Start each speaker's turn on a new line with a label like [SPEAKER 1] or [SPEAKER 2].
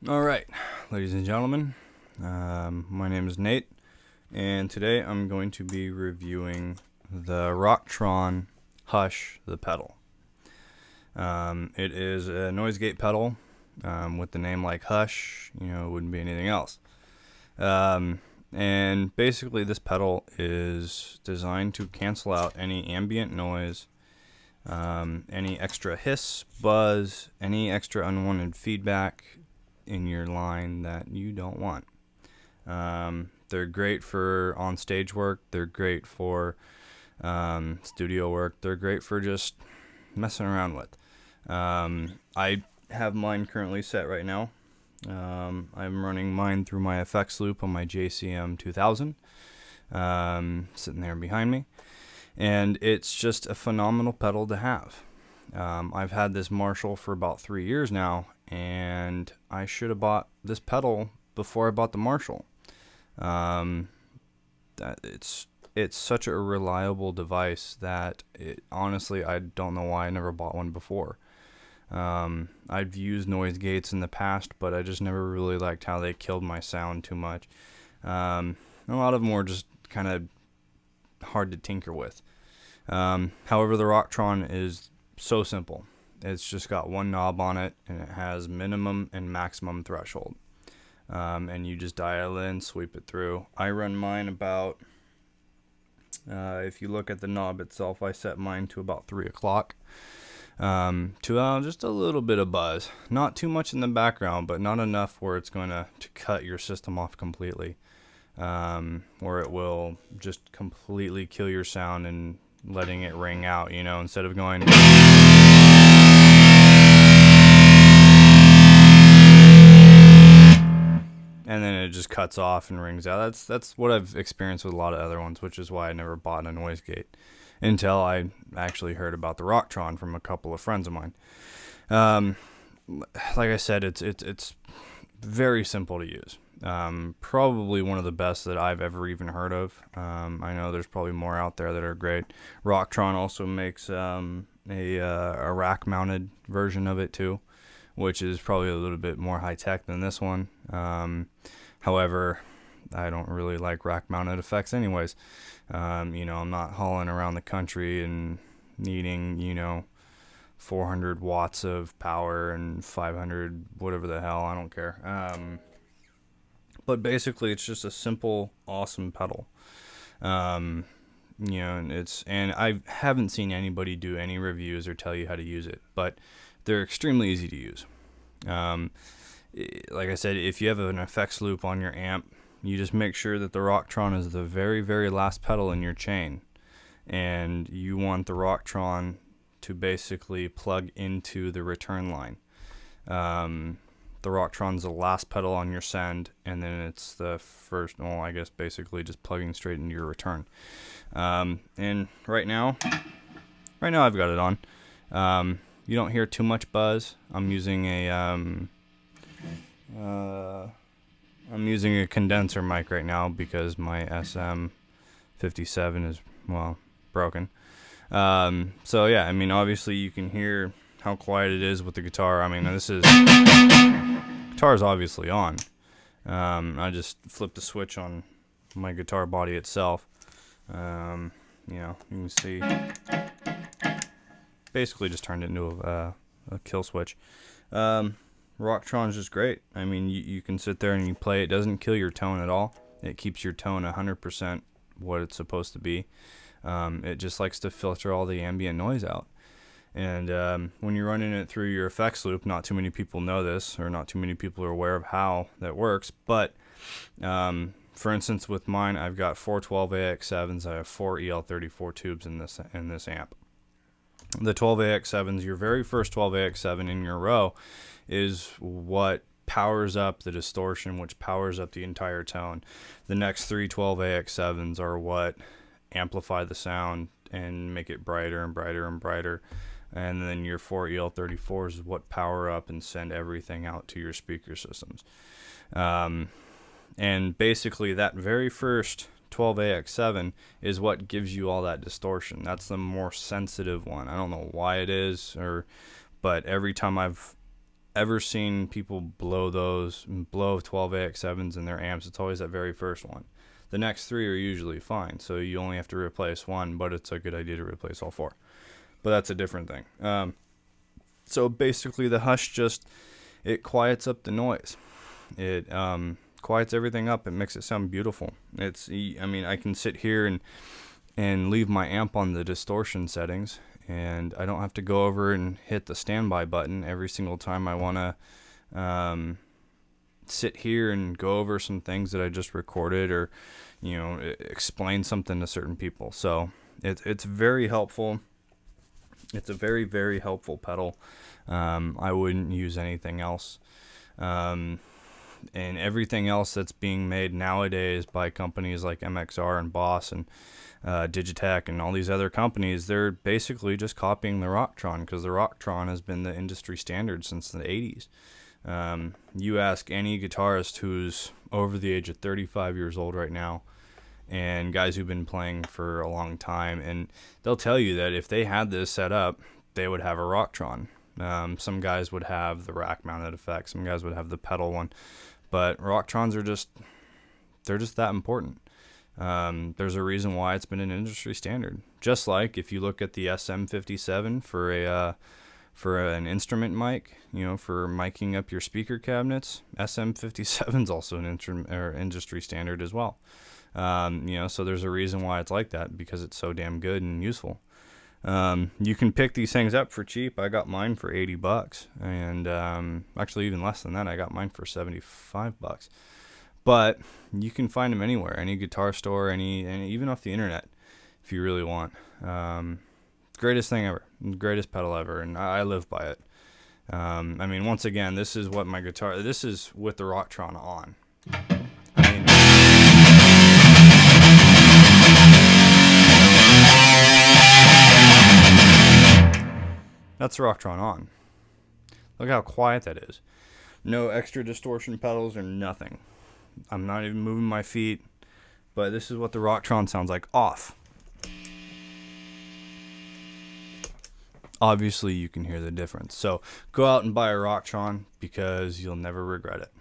[SPEAKER 1] All right, ladies and gentlemen, my name is Nate, and today I'm going to be reviewing the Rocktron Hush the pedal. It is a noise gate pedal with the name like Hush, it wouldn't be anything else. And basically, this pedal is designed to cancel out any ambient noise, any extra hiss, buzz, any extra unwanted feedback in your line that you don't want. They're great for on-stage work. They're great for studio work. They're great for just messing around with. I have mine currently set right now. I'm running mine through my effects loop on my JCM 2000, sitting there behind me. And it's just a phenomenal pedal to have. I've had this Marshall for about 3 years now, and I should have bought this pedal before I bought the Marshall. It's such a reliable device that honestly, I don't know why I never bought one before. I've used noise gates in the past, but I just never really liked how they killed my sound too much. A lot of them were just kind of hard to tinker with. However, the Rocktron is so simple. It's just got one knob on it, and it has minimum and maximum threshold. And you just dial in, sweep it through. I run mine about, if you look at the knob itself, I set mine to about 3 o'clock. To just a little bit of buzz. Not too much in the background, but not enough where it's going to cut your system off completely. Where it will just completely kill your sound and letting it ring out, instead of going... and then it just cuts off and rings out. That's what I've experienced with a lot of other ones, which is why I never bought a noise gate until I actually heard about the Rocktron from a couple of friends of mine. Like I said, it's very simple to use. Probably one of the best that I've ever even heard of. I know there's probably more out there that are great. Rocktron also makes a rack-mounted version of it too, which is probably a little bit more high-tech than this one. However, I don't really like rack-mounted effects anyways. I'm not hauling around the country and needing, 400 watts of power and 500 whatever the hell. I don't care. But basically, it's just a simple, awesome pedal. And I haven't seen anybody do any reviews or tell you how to use it, but they're extremely easy to use. Like I said, if you have an effects loop on your amp, you just make sure that the Rocktron is the very, very last pedal in your chain, and you want the Rocktron to basically plug into the return line. The Rocktron's the last pedal on your send, and then it's the first, I guess basically just plugging straight into your return. And right now I've got it on. You don't hear too much buzz. I'm using a condenser mic right now because my SM57 is, broken. So yeah, obviously you can hear how quiet it is with the guitar. Guitar is obviously on. I just flipped the switch on my guitar body itself. You can see, basically just turned it into a kill switch. Rocktron's just great. You can sit there and you play. It doesn't kill your tone at all. It keeps your tone 100% what it's supposed to be. It just likes to filter all the ambient noise out. And when you're running it through your effects loop, not too many people know this, or not too many people are aware of how that works. But for instance, with mine, I've got 4 12AX7s. I have 4 EL34 tubes in this amp. The 12AX7s, your very first 12AX7 in your row, is what powers up the distortion, which powers up the entire tone. The next 3 12AX7s are what amplify the sound and make it brighter and brighter and brighter. And then your 4 EL34s is what power up and send everything out to your speaker systems. And basically that very first 12AX7 is what gives you all that distortion. That's the more sensitive one. I don't know why it is, but every time I've ever seen people blow 12AX7s in their amps, it's always that very first one. The next 3 are usually fine, so you only have to replace 1, but it's a good idea to replace all 4. But that's a different thing. So basically the Hush it quiets up the noise. It quiets everything up. It makes it sound beautiful. I can sit here and leave my amp on the distortion settings, and I don't have to go over and hit the standby button every single time I want to sit here and go over some things that I just recorded, or explain something to certain people. So it's very helpful. It's a very, very helpful pedal. I wouldn't use anything else. And everything else that's being made nowadays by companies like MXR and Boss and Digitech and all these other companies, they're basically just copying the Rocktron, because the Rocktron has been the industry standard since the 80s. You ask any guitarist who's over the age of 35 years old right now, and guys who've been playing for a long time, and they'll tell you that if they had this set up, they would have a Rocktron. Some guys would have the rack mounted effect, some guys would have the pedal one, but Rocktrons they're just that important. There's a reason why it's been an industry standard. Just like if you look at the SM57 for an instrument mic, for miking up your speaker cabinets, SM57 is also an industry standard as well. So there's a reason why it's like that, because it's so damn good and useful. You can pick these things up for cheap. I got mine for $80, and actually even less than that. I got mine for $75. But you can find them anywhere, any guitar store, any even off the internet, if you really want. Greatest thing ever, greatest pedal ever, and I live by it. Once again, this is with the Rocktron on. That's the Rocktron on. Look how quiet that is. No extra distortion pedals or nothing. I'm not even moving my feet, but this is what the Rocktron sounds like off. Obviously, you can hear the difference. So go out and buy a Rocktron, because you'll never regret it.